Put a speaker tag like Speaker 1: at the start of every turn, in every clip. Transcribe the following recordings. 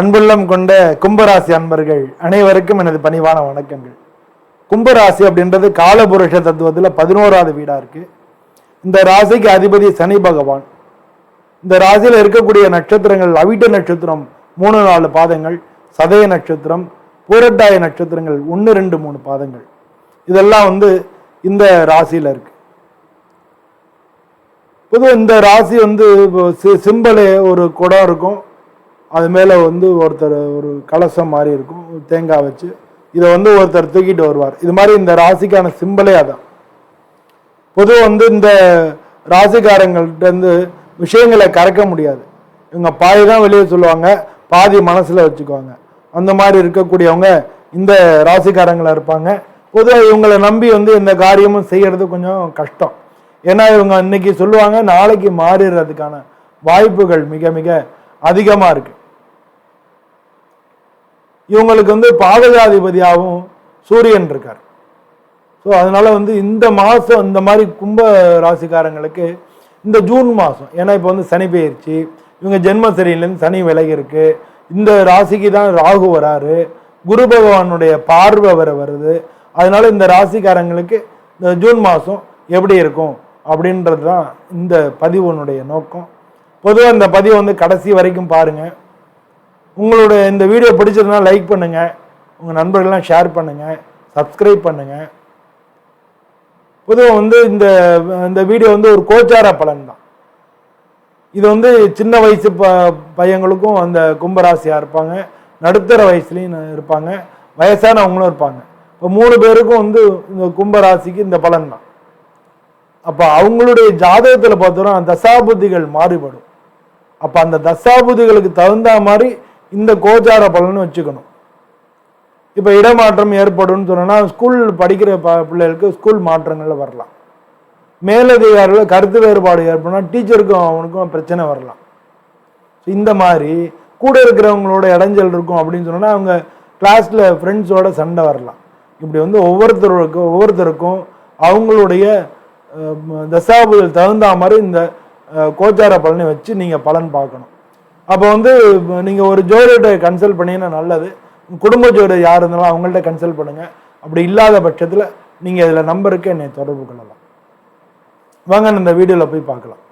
Speaker 1: அன்புள்ளம் கொண்ட கும்பராசி அன்பர்கள் அனைவருக்கும் எனது பணிவான வணக்கங்கள். கும்பராசி அப்படின்றது காலபுருஷ தத்துவத்தில் 11வது வீடா இருக்கு. இந்த ராசிக்கு அதிபதி சனி பகவான். இந்த ராசியில் இருக்கக்கூடிய நட்சத்திரங்கள் அவிட்ட நட்சத்திரம் 3-4 பாதங்கள், சதய நட்சத்திரம், பூரட்டாய நட்சத்திரங்கள் 1, 2, 3 பாதங்கள். இதெல்லாம் இந்த ராசியில இருக்கு. பொதுவாக இந்த ராசி சிம்பலே ஒரு குடம் இருக்கும், அது மேலே ஒருத்தர் ஒரு கலசம் மாதிரி இருக்கும், தேங்காய் வச்சு இதை ஒருத்தர் தூக்கிட்டு வருவார். இது மாதிரி இந்த ராசிக்கான சிம்பலே அதான். பொதுவாக இந்த ராசிக்காரங்கள்ட்ட விஷயங்களை கறக்க முடியாது. இவங்க பாதி தான் வெளியே சொல்லுவாங்க, பாதி மனசில் வச்சுக்குவாங்க. அந்த மாதிரி இருக்கக்கூடியவங்க இந்த ராசிக்காரங்களாக இருப்பாங்க. பொதுவாக இவங்களை நம்பி எந்த காரியமும் செய்யறது கொஞ்சம் கஷ்டம். ஏன்னா இவங்க இன்னைக்கு சொல்லுவாங்க, நாளைக்கு மாறிடுறதுக்கான வாய்ப்புகள் மிக மிக அதிகமாக இருக்கு. இவங்களுக்கு பாதகாதிபதியாகவும் சூரியன் இருக்கார். ஸோ அதனால இந்த மாதம் இந்த மாதிரி கும்ப ராசிக்காரங்களுக்கு இந்த ஜூன் மாதம், ஏன்னா இப்போ சனி பெயர்ச்சி, இவங்க ஜென்மசரியிலேருந்து சனி விலகி இருக்கு. இந்த ராசிக்கு தான் ராகு வராரு, குரு பகவானுடைய பார்வை வருது. அதனால இந்த ராசிக்காரங்களுக்கு இந்த ஜூன் மாதம் எப்படி இருக்கும் அப்படின்றது தான் இந்த பதிவுனுடைய நோக்கம். பொதுவாக இந்த பதிவு கடைசி வரைக்கும் பாருங்க. உங்களுடைய இந்த வீடியோ பிடிச்சதுன்னா லைக் பண்ணுங்க, உங்கள் நண்பர்கள்லாம் ஷேர் பண்ணுங்க, சப்ஸ்கிரைப் பண்ணுங்க. பொதுவாக இந்த வீடியோ ஒரு கோச்சார பலன் தான். இது சின்ன வயசு பையங்களுக்கும் அந்த கும்பராசியாக இருப்பாங்க, நடுத்தர வயசுலையும் இருப்பாங்க, வயசானவங்களும் இருப்பாங்க. இப்போ 3 பேருக்கும் இந்த கும்பராசிக்கு இந்த பலன் தான். அப்போ அவங்களுடைய ஜாதகத்தில் பார்த்தோம்னா தசாபுத்திகள் மாறுபடும். அப்போ அந்த தசாபுத்திகளுக்கு தகுந்த மாதிரி இந்த கோச்சார பலன்னு வச்சுக்கணும். இப்போ இடமாற்றம் ஏற்படும் சொன்னா ஸ்கூல் படிக்கிற பிள்ளைகளுக்கு ஸ்கூல் மாற்றங்கள்ல வரலாம். மேலதிகாரிகள் கருத்து வேறுபாடு ஏற்படும், டீச்சருக்கும் அவனுக்கும் பிரச்சனை வரலாம். இந்த மாதிரி கூட இருக்கிறவங்களோட இடைஞ்சல் இருக்கும் அப்படின்னு சொன்னா அவங்க கிளாஸ்ல ஃப்ரெண்ட்ஸோட சண்டை வரலாம். இப்படி ஒவ்வொருத்தருக்கும் அவங்களுடைய தசாபுதிகள் தகுந்த மாதிரி இந்த கோச்சார பலனை வச்சு நீங்க பலன் பார்க்கணும். அப்போ நீங்க ஒரு ஜோதிடரை கன்சல்ட் பண்ணீங்கன்னா நல்லது. குடும்ப ஜோதிடர் யார் இருந்தாலும் அவங்கள்ட்ட கன்சல்ட் பண்ணுங்க. அப்படி இல்லாத பட்சத்தில் நீங்க இதில் நம்பருக்கு என்னை தொடர்பு கொள்ளலாம். வாங்க இந்த வீடியோவில் போய் பார்க்கலாம்.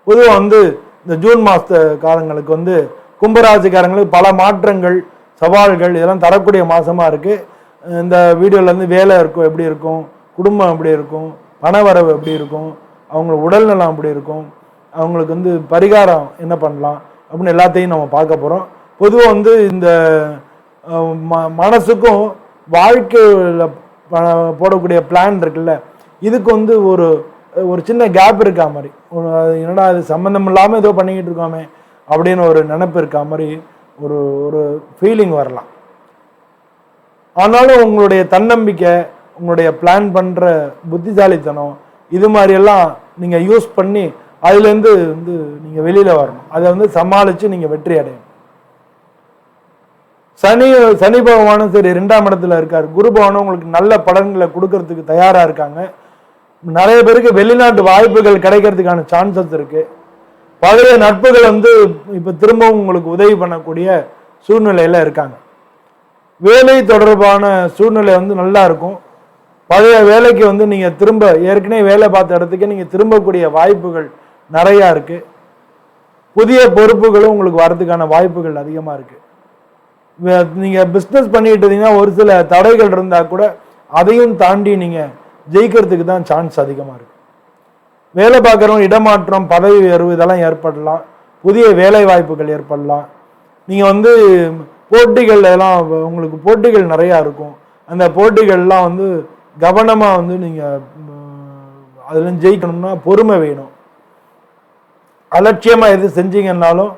Speaker 1: பொதுவாக இந்த ஜூன் மாதக்காரங்களுக்கு கும்பராசிக்காரங்களுக்கு பல மாற்றங்கள், சவால்கள் இதெல்லாம் தரக்கூடிய மாசமா இருக்கு. இந்த வீடியோல வேலை இருக்கும் எப்படி இருக்கும், குடும்பம் எப்படி இருக்கும், பணவரவு எப்படி இருக்கும், அவங்க உடல்நலம் எப்படி இருக்கும், அவங்களுக்கு பரிகாரம் என்ன பண்ணலாம் அப்படின்னு எல்லாத்தையும் நம்ம பார்க்க போகிறோம். பொதுவாக இந்த மனசுக்கும் வாழ்க்கையில் போடக்கூடிய பிளான் இருக்குல்ல, இதுக்கு ஒரு சின்ன கேப் இருக்கா மாதிரி, என்னடா அது சம்மந்தம் இல்லாமல் ஏதோ பண்ணிக்கிட்டு இருக்கோமே அப்படின்னு ஒரு நினைப்பு இருக்கா மாதிரி ஒரு ஃபீலிங் வரலாம். ஆனாலும் உங்களுடைய தன்னம்பிக்கை, உங்களுடைய பிளான் பண்ணுற புத்திசாலித்தனம், இது மாதிரியெல்லாம் நீங்கள் யூஸ் பண்ணி அதுலேருந்து நீங்கள் வெளியில் வரணும். அதை சமாளித்து நீங்கள் வெற்றி அடையணும். சனி பகவானும் சரி 2ஆம் இடத்துல இருக்கார். குரு பகவானும் உங்களுக்கு நல்ல பலன்களை கொடுக்கறதுக்கு தயாராக இருக்காங்க. நிறைய பேருக்கு வெளிநாட்டு வாய்ப்புகள் கிடைக்கிறதுக்கான சான்சஸ் இருக்கு. பழைய நட்புகள் இப்போ திரும்பவும் உங்களுக்கு உதவி பண்ணக்கூடிய சூழ்நிலையில் இருக்காங்க. வேலை தொடர்பான சூழ்நிலை நல்லா இருக்கும். பழைய வேலைக்கு நீங்கள் திரும்ப ஏற்கனவே வேலை பார்த்த இடத்துக்கு நீங்கள் திரும்பக்கூடிய வாய்ப்புகள் நிறையா இருக்கு. புதிய பொறுப்புகளும் உங்களுக்கு வர்றதுக்கான வாய்ப்புகள் அதிகமாக இருக்கு. நீங்கள் பிஸ்னஸ் பண்ணிட்டு இருந்தீங்கன்னா ஒரு சில தடைகள் இருந்தால் கூட அதையும் தாண்டி நீங்கள் ஜெயிக்கிறதுக்கு தான் சான்ஸ் அதிகமாக இருக்கு. வேலை பார்க்குறவங்க இடமாற்றம், பதவி உயர்வு இதெல்லாம் ஏற்படலாம். புதிய வேலை வாய்ப்புகள் ஏற்படலாம். நீங்கள் போட்டிகள் எல்லாம் உங்களுக்கு போட்டிகள் நிறையா இருக்கும். அந்த போட்டிகள்லாம் கவனமாக நீங்கள் அதில் ஜெயிக்கணும்னா பொறுமை வேணும். அலட்சியமாக எது செஞ்சீங்கன்னாலும்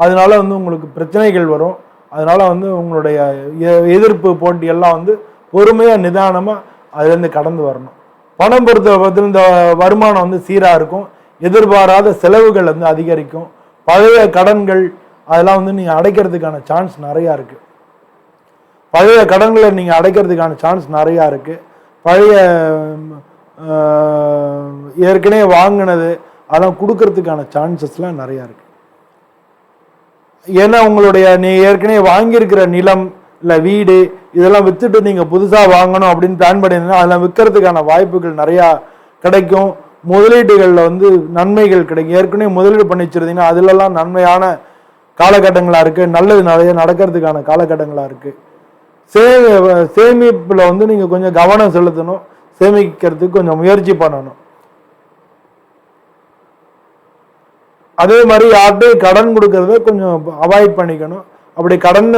Speaker 1: அதனால உங்களுக்கு பிரச்சனைகள் வரும். அதனால உங்களுடைய எதிர்ப்பு போட்டி எல்லாம் பொறுமையாக நிதானமாக அதுலேருந்து கடந்து வரணும். பணம் பொறுத்த இந்த வருமானம் சீராக இருக்கும். எதிர்பாராத செலவுகள் அதிகரிக்கும். பழைய கடன்கள் அதெல்லாம் நீங்கள் அடைக்கிறதுக்கான சான்ஸ் நிறையா இருக்கு. பழைய கடன்களை நீங்கள் அடைக்கிறதுக்கான சான்ஸ் நிறையா இருக்கு. பழைய ஏற்கனவே வாங்கினது அதெல்லாம் கொடுக்கறதுக்கான சான்சஸ்லாம் நிறையா இருக்கு. ஏன்னா உங்களுடைய ஏற்கனவே வாங்கியிருக்கிற நிலம் இல்லை வீடு இதெல்லாம் வித்துட்டு நீங்கள் புதுசாக வாங்கணும் அப்படின்னு பிளான் பண்ணியிருந்தீங்கன்னா அதெல்லாம் விற்கிறதுக்கான வாய்ப்புகள் நிறையா கிடைக்கும். முதலீடுகளில் வந்து நன்மைகள் கிடைக்கும். ஏற்கனவே முதலீடு பண்ணி வச்சிருந்தீங்கன்னா அதுலலாம் நன்மையான காலகட்டங்களாக இருக்குது. நல்லது நிறைய நடக்கிறதுக்கான காலகட்டங்களாக இருக்குது. சேமிப்பில் வந்து நீங்கள் கொஞ்சம் கவனம் செலுத்தணும். சேமிக்கிறதுக்கு கொஞ்சம் முயற்சி பண்ணணும். அதே மாதிரி யார்கிட்டையும் கடன் கொடுக்கறத கொஞ்சம் அவாய்ட் பண்ணிக்கணும். அப்படி கடன்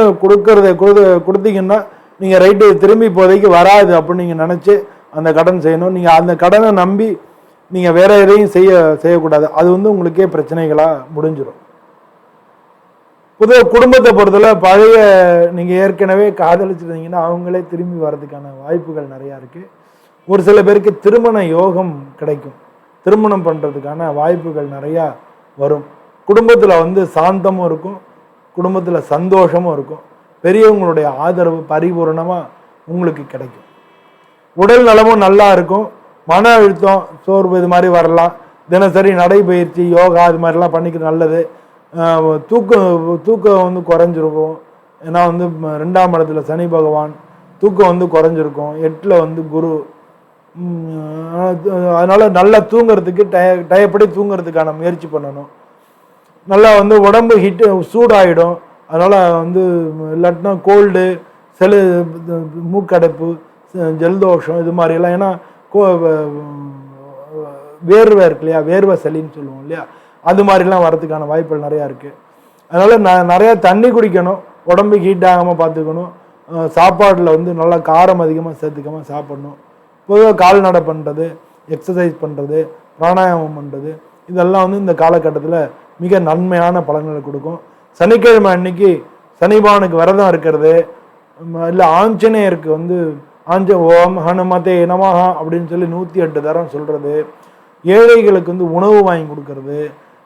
Speaker 1: கொடுத்தீங்கன்னா நீங்கள் ரைட்டு திரும்பி இப்போதைக்கு வராது அப்படின்னு நீங்கள் நினச்சி அந்த கடன் செய்யணும். நீங்கள் அந்த கடனை நம்பி நீங்கள் வேற எதையும் செய்யக்கூடாது. அது வந்து உங்களுக்கே பிரச்சனைகளாக முடிஞ்சிடும். பொதுவாக குடும்பத்தை பொறுத்தவரை பழைய நீங்கள் ஏற்கனவே காதலிச்சிருந்தீங்கன்னா அவங்களே திரும்பி வர்றதுக்கான வாய்ப்புகள் நிறையா இருக்குது. ஒரு சில பேருக்கு திருமண யோகம் கிடைக்கும். திருமணம் பண்ணுறதுக்கான வாய்ப்புகள் நிறையா வரும். குடும்பத்தில் வந்து சாந்தமும் இருக்கும், குடும்பத்தில் சந்தோஷமும் இருக்கும். பெரியவங்களுடைய ஆதரவு பரிபூர்ணமாக உங்களுக்கு கிடைக்கும். உடல் நலமும் நல்லா இருக்கும். மன அழுத்தம் சோர்வு இது மாதிரி வரலாம். தினசரி நடைபயிற்சி யோகா இது மாதிரிலாம் பண்ணிக்கிறது நல்லது. தூக்கம் வந்து குறைஞ்சிருக்கும். ஏன்னா வந்து 2ஆம் இடத்துல சனி பகவான், தூக்கம் வந்து குறைஞ்சிருக்கும். 8ல் வந்து குரு. அதனால நல்லா தூங்குறதுக்கு டயப்படி தூங்குறதுக்கான முயற்சி பண்ணணும். நல்லா வந்து உடம்பு சூடாயிடும். அதனால வந்து இல்லாட்டினா கோல்டு, மூக்கடைப்பு, ஜலதோஷம் இது மாதிரி எல்லாம். ஏன்னா வேர்வை இருக்கு இல்லையா, வேர்வை சளின்னு சொல்லுவோம் இல்லையா, அது மாதிரிலாம் வரதுக்கான வாய்ப்புகள் நிறையா இருக்குது. அதனால நிறையா தண்ணி குடிக்கணும். உடம்பு ஹீட் ஆகாமல் பார்த்துக்கணும். சாப்பாட்டில் வந்து நல்லா காரம் அதிகமாக சேர்த்துக்காமல் சாப்பிடணும். பொதுவாக கால்நடை பண்ணுறது, எக்ஸசைஸ் பண்ணுறது, பிராணாயாமம் பண்ணுறது இதெல்லாம் வந்து இந்த காலகட்டத்தில் மிக நன்மையான பலன்களை கொடுக்கும். சனிக்கிழமை அன்னைக்கு சனிபானுக்கு விரதம் இருக்கிறது, இல்லை ஆஞ்சநேயருக்கு வந்து ஓம் ஹனுமதே நமஹா அப்படின்னு சொல்லி 108 தரம் சொல்கிறது, ஏழைகளுக்கு வந்து உணவு வாங்கி கொடுக்கறது,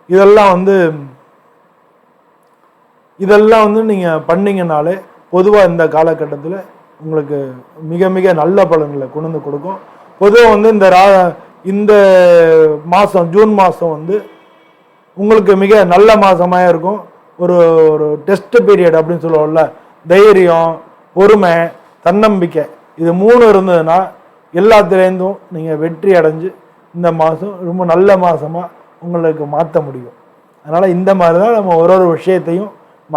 Speaker 1: இதெல்லாம் வந்து நீங்கள் பண்ணிங்கனாலே பொதுவாக இந்த காலகட்டத்தில் உங்களுக்கு மிக மிக நல்ல பலன்களை கொண்டு வந்து கொடுக்கும். பொதுவாக வந்து இந்த மாதம் ஜூன் மாதம் வந்து உங்களுக்கு மிக நல்ல மாதமாக இருக்கும். ஒரு டெஸ்ட் பீரியட் அப்படின்னு சொல்லுவோம்ல, தைரியம், பொறுமை, தன்னம்பிக்கை இது 3 இருந்ததுன்னா எல்லாத்துலேருந்தும் நீங்கள் வெற்றி அடைஞ்சு இந்த மாதம் ரொம்ப நல்ல மாதமாக உங்களுக்கு மாற்ற முடியும். அதனால் இந்த மாதிரி தான் நம்ம ஒரு விஷயத்தையும்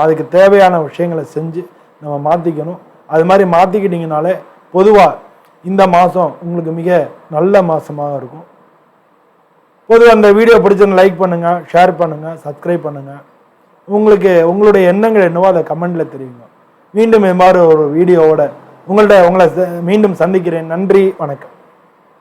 Speaker 1: அதுக்கு தேவையான விஷயங்களை செஞ்சு நம்ம மாற்றிக்கணும். அது மாதிரி மாற்றிக்கிட்டிங்கனாலே பொதுவாக இந்த மாதம் உங்களுக்கு மிக நல்ல மாதமாக இருக்கும். பொதுவாக அந்த வீடியோ பிடிச்சவங்க லைக் பண்ணுங்கள், ஷேர் பண்ணுங்கள், சப்ஸ்கிரைப் பண்ணுங்கள். உங்களுடைய எண்ணங்கள் என்னவோ அதை கமெண்டில் தெரியுங்க. மீண்டும் இது மாதிரி ஒரு வீடியோவோட உங்களை மீண்டும் சந்திக்கிறேன். நன்றி, வணக்கம்.